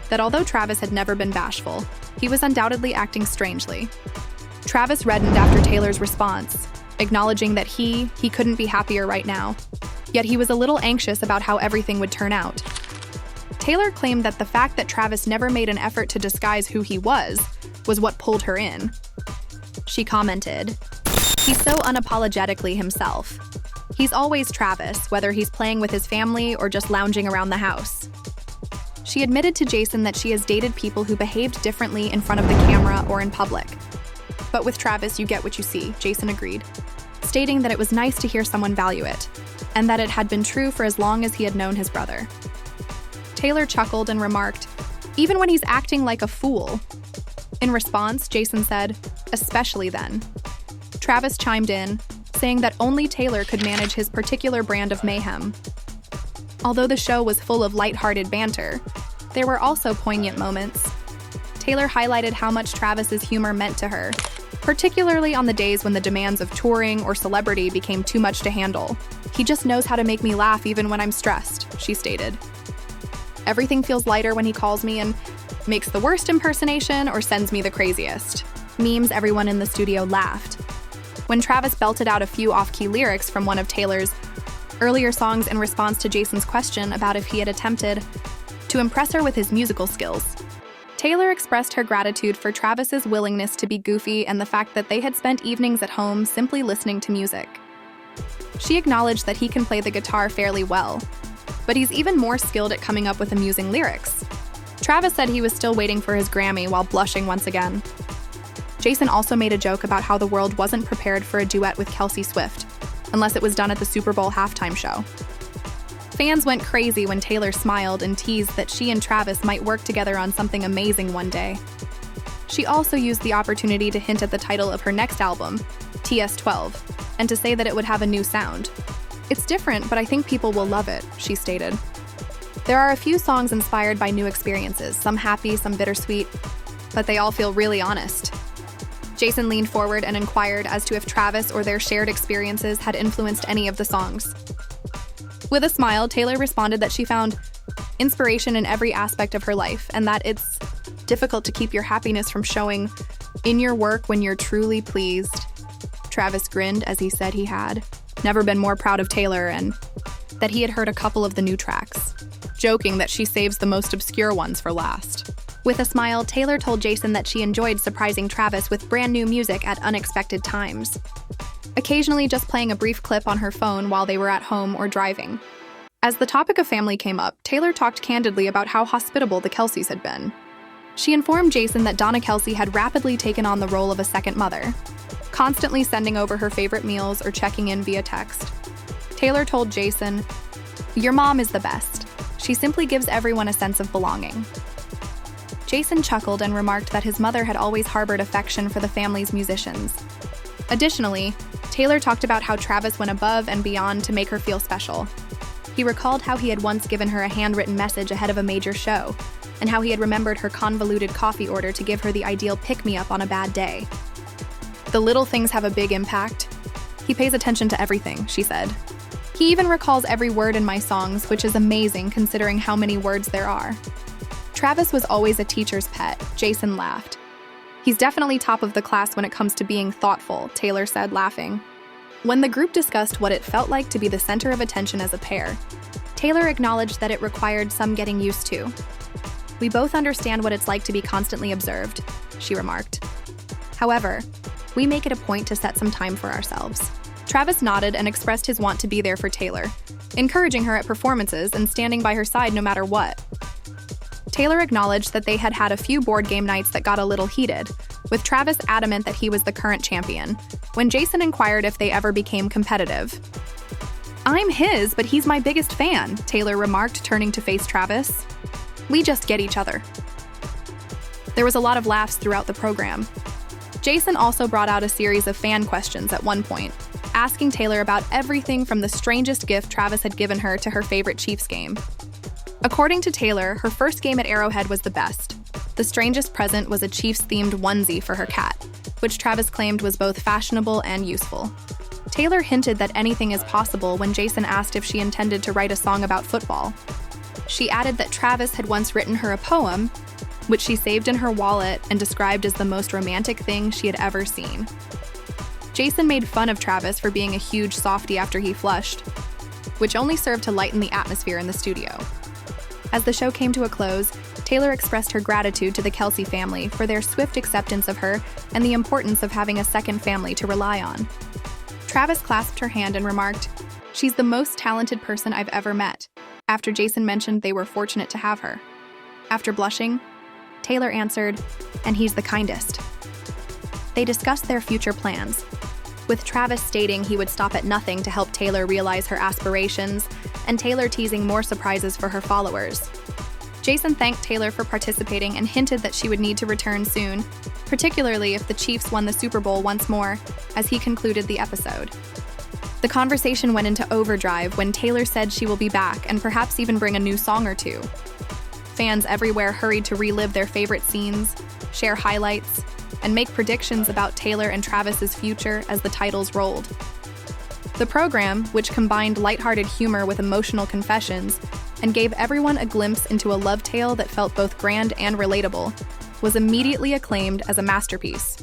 that although Travis had never been bashful, he was undoubtedly acting strangely. Travis reddened after Taylor's response, acknowledging that he couldn't be happier right now. Yet he was a little anxious about how everything would turn out. Taylor claimed that the fact that Travis never made an effort to disguise who he was what pulled her in. She commented, "He's so unapologetically himself. He's always Travis, whether he's playing with his family or just lounging around the house." She admitted to Jason that she has dated people who behaved differently in front of the camera or in public. "But with Travis, you get what you see," Jason agreed, stating that it was nice to hear someone value it, and that it had been true for as long as he had known his brother. Taylor chuckled and remarked, "Even when he's acting like a fool." In response, Jason said, "Especially then." Travis chimed in, saying that only Taylor could manage his particular brand of mayhem. Although the show was full of lighthearted banter, there were also poignant moments. Taylor highlighted how much Travis's humor meant to her, particularly on the days when the demands of touring or celebrity became too much to handle. "He just knows how to make me laugh even when I'm stressed," she stated. "Everything feels lighter when he calls me and makes the worst impersonation or sends me the craziest." Memes, everyone in the studio laughed. When Travis belted out a few off-key lyrics from one of Taylor's earlier songs in response to Jason's question about if he had attempted to impress her with his musical skills, Taylor expressed her gratitude for Travis's willingness to be goofy and the fact that they had spent evenings at home simply listening to music. She acknowledged that he can play the guitar fairly well, but he's even more skilled at coming up with amusing lyrics. Travis said he was still waiting for his Grammy while blushing once again. Jason also made a joke about how the world wasn't prepared for a duet with Kelcer Swift, unless it was done at the Super Bowl halftime show. Fans went crazy when Taylor smiled and teased that she and Travis might work together on something amazing one day. She also used the opportunity to hint at the title of her next album, TS12, and to say that it would have a new sound. "It's different, but I think people will love it," she stated. There are a few songs inspired by new experiences, some happy, some bittersweet, but they all feel really honest. Jason leaned forward and inquired as to if Travis or their shared experiences had influenced any of the songs. With a smile, Taylor responded that she found inspiration in every aspect of her life and that it's difficult to keep your happiness from showing in your work when you're truly pleased. Travis grinned as he said he had never been more proud of Taylor and that he had heard a couple of the new tracks, joking that she saves the most obscure ones for last. With a smile, Taylor told Jason that she enjoyed surprising Travis with brand new music at unexpected times, occasionally just playing a brief clip on her phone while they were at home or driving. As the topic of family came up, Taylor talked candidly about how hospitable the Kelcers had been. She informed Jason that Donna Kelce had rapidly taken on the role of a second mother, constantly sending over her favorite meals or checking in via text. Taylor told Jason, "Your mom is the best. She simply gives everyone a sense of belonging." Jason chuckled and remarked that his mother had always harbored affection for the family's musicians. Additionally, Taylor talked about how Travis went above and beyond to make her feel special. He recalled how he had once given her a handwritten message ahead of a major show, and how he had remembered her convoluted coffee order to give her the ideal pick-me-up on a bad day. "The little things have a big impact. He pays attention to everything," she said. "He even recalls every word in my songs, which is amazing considering how many words there are." Travis was always a teacher's pet, Jason laughed. "He's definitely top of the class when it comes to being thoughtful," Taylor said, laughing. When the group discussed what it felt like to be the center of attention as a pair, Taylor acknowledged that it required some getting used to. "We both understand what it's like to be constantly observed," she remarked. "However, we make it a point to set some time for ourselves." Travis nodded and expressed his want to be there for Taylor, encouraging her at performances and standing by her side no matter what. Taylor acknowledged that they had had a few board game nights that got a little heated, with Travis adamant that he was the current champion, when Jason inquired if they ever became competitive. "I'm his, but he's my biggest fan," Taylor remarked, turning to face Travis. "We just get each other." There was a lot of laughs throughout the program. Jason also brought out a series of fan questions at one point, asking Taylor about everything from the strangest gift Travis had given her to her favorite Chiefs game. According to Taylor, her first game at Arrowhead was the best. The strangest present was a Chiefs-themed onesie for her cat, which Travis claimed was both fashionable and useful. Taylor hinted that anything is possible when Jason asked if she intended to write a song about football. She added that Travis had once written her a poem, which she saved in her wallet and described as the most romantic thing she had ever seen. Jason made fun of Travis for being a huge softie after he flushed, which only served to lighten the atmosphere in the studio. As the show came to a close, Taylor expressed her gratitude to the Kelcer family for their swift acceptance of her and the importance of having a second family to rely on. Travis clasped her hand and remarked, "She's the most talented person I've ever met," after Jason mentioned they were fortunate to have her. After blushing, Taylor answered, "And he's the kindest." They discussed their future plans, with Travis stating he would stop at nothing to help Taylor realize her aspirations, and Taylor teasing more surprises for her followers. Jason thanked Taylor for participating and hinted that she would need to return soon, particularly if the Chiefs won the Super Bowl once more, as he concluded the episode. The conversation went into overdrive when Taylor said she will be back and perhaps even bring a new song or two. Fans everywhere hurried to relive their favorite scenes, share highlights, and make predictions about Taylor and Travis's future as the titles rolled. The program, which combined lighthearted humor with emotional confessions and gave everyone a glimpse into a love tale that felt both grand and relatable, was immediately acclaimed as a masterpiece.